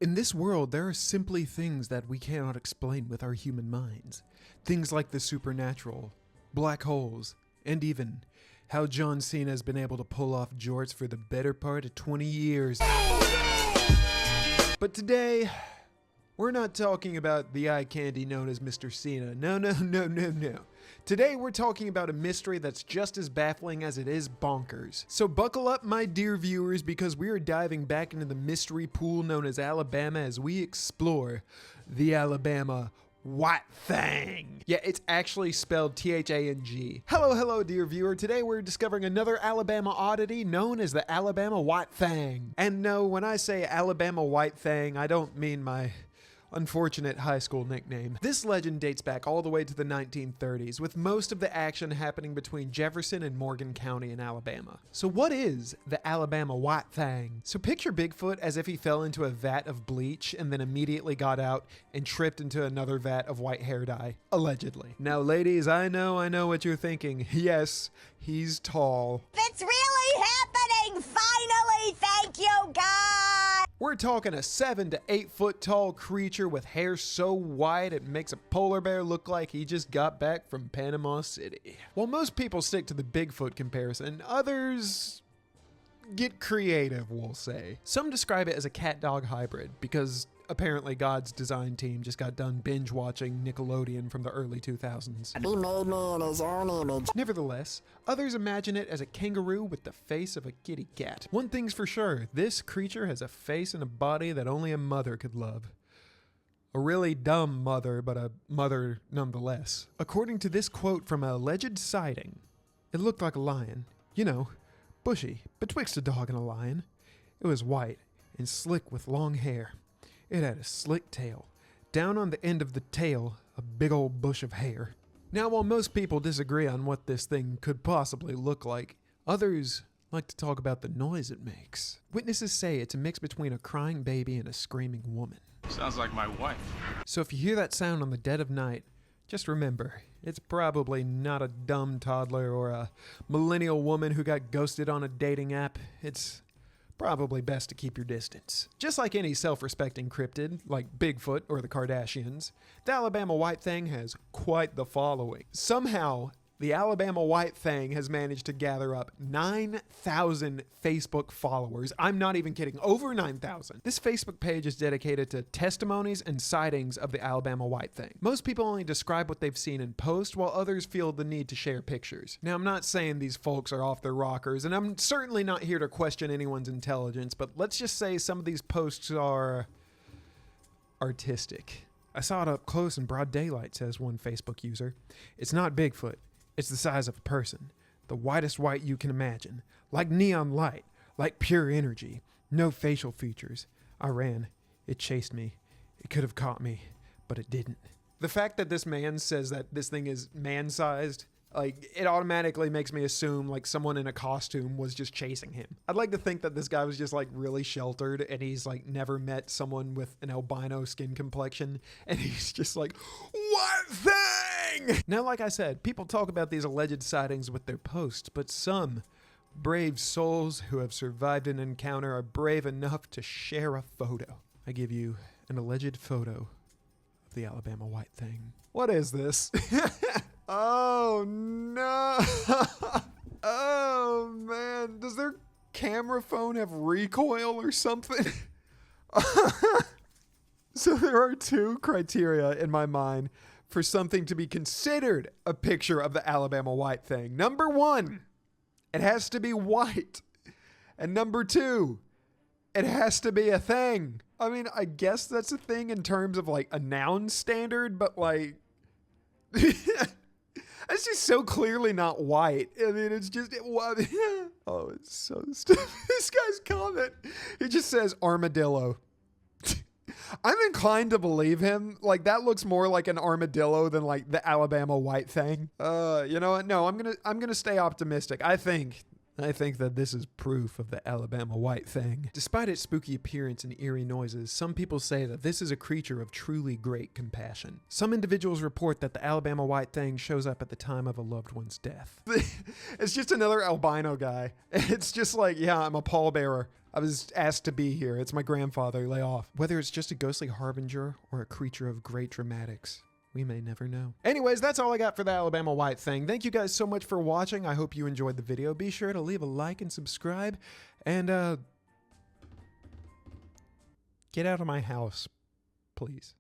In this world, there are simply things that we cannot explain with our human minds. Things like the supernatural, black holes, and even how John Cena has been able to pull off jorts for the better part of 20 years. But today, we're not talking about the eye candy known as Mr. Cena. No. Today we're talking about a mystery that's just as baffling as it is bonkers. So buckle up, my dear viewers, because we are diving back into the mystery pool known as Alabama as we explore the Alabama White Thang. Yeah, it's actually spelled T-H-A-N-G. Hello, dear viewer. Today we're discovering another Alabama oddity known as the Alabama White Thang. And no, when I say Alabama White Thang, I don't mean my unfortunate high school nickname. This legend dates back all the way to the 1930s, with most of the action happening between Jefferson and Morgan County in Alabama. So what is the Alabama White Thang? So picture Bigfoot as if he fell into a vat of bleach and then immediately got out and tripped into another vat of white hair dye, allegedly. Now ladies, I know what you're thinking. Yes, he's tall. It's really happening! Finally! Thank you, God! We're talking a 7 to 8 foot tall creature with hair so white it makes a polar bear look like he just got back from Panama City. While most people stick to the Bigfoot comparison, others get creative, we'll say. Some describe it as a cat-dog hybrid because apparently God's design team just got done binge watching Nickelodeon from the early 2000s. He made me in his own image. Nevertheless, others imagine it as a kangaroo with the face of a kitty cat. One thing's for sure, this creature has a face and a body that only a mother could love. A really dumb mother, but a mother nonetheless. According to this quote from an alleged sighting, it looked like a lion. You know, bushy, betwixt a dog and a lion. It was white and slick with long hair. It had a slick tail. Down on the end of the tail, a big old bush of hair. Now, while most people disagree on what this thing could possibly look like, others like to talk about the noise it makes. Witnesses say it's a mix between a crying baby and a screaming woman. Sounds like my wife. So if you hear that sound on the dead of night, just remember, it's probably not a dumb toddler or a millennial woman who got ghosted on a dating app. It's probably best to keep your distance. Just like any self-respecting cryptid, like Bigfoot or the Kardashians, the Alabama White Thang has quite the following. Somehow, the Alabama White Thang has managed to gather up 9,000 Facebook followers. I'm not even kidding, over 9,000. This Facebook page is dedicated to testimonies and sightings of the Alabama White Thang. Most people only describe what they've seen in post, while others feel the need to share pictures. Now, I'm not saying these folks are off their rockers, and I'm certainly not here to question anyone's intelligence, but let's just say some of these posts are artistic. I saw it up close in broad daylight, says one Facebook user. It's not Bigfoot. It's the size of a person, the whitest white you can imagine, like neon light, like pure energy, no facial features. I ran. It chased me. It could have caught me, but it didn't. The fact that this man says that this thing is man-sized, like, it automatically makes me assume like someone in a costume was just chasing him. I'd like to think that this guy was just like really sheltered and he's like never met someone with an albino skin complexion and he's just like, what thing? Now, like I said, people talk about these alleged sightings with their posts, but some brave souls who have survived an encounter are brave enough to share a photo. I give you an alleged photo of the Alabama White Thang. What is this? Oh no. Oh man, does their camera phone have recoil or something? So there are two criteria in my mind for something to be considered a picture of the Alabama White Thang. Number one, it has to be white. And number two, it has to be a thing. I mean, I guess that's a thing in terms of like a noun standard, but like it's just so clearly not white. I mean, it's just, oh, it's so stupid. This guy's comment, he just says armadillo. I'm inclined to believe him. Like, that looks more like an armadillo than like the Alabama White Thang. You know what? No, I'm gonna stay optimistic. I think I think that this is proof of the Alabama White Thang. Despite its spooky appearance and eerie noises, some people say that this is a creature of truly great compassion. Some individuals report that the Alabama White Thang shows up at the time of a loved one's death. It's just another albino guy. It's just like, yeah, I'm a pallbearer. I was asked to be here. It's my grandfather. Lay off. Whether it's just a ghostly harbinger or a creature of great dramatics, we may never know. Anyways, that's all I got for the Alabama White Thang. Thank you guys so much for watching. I hope you enjoyed the video. Be sure to leave a like and subscribe. And, get out of my house, please.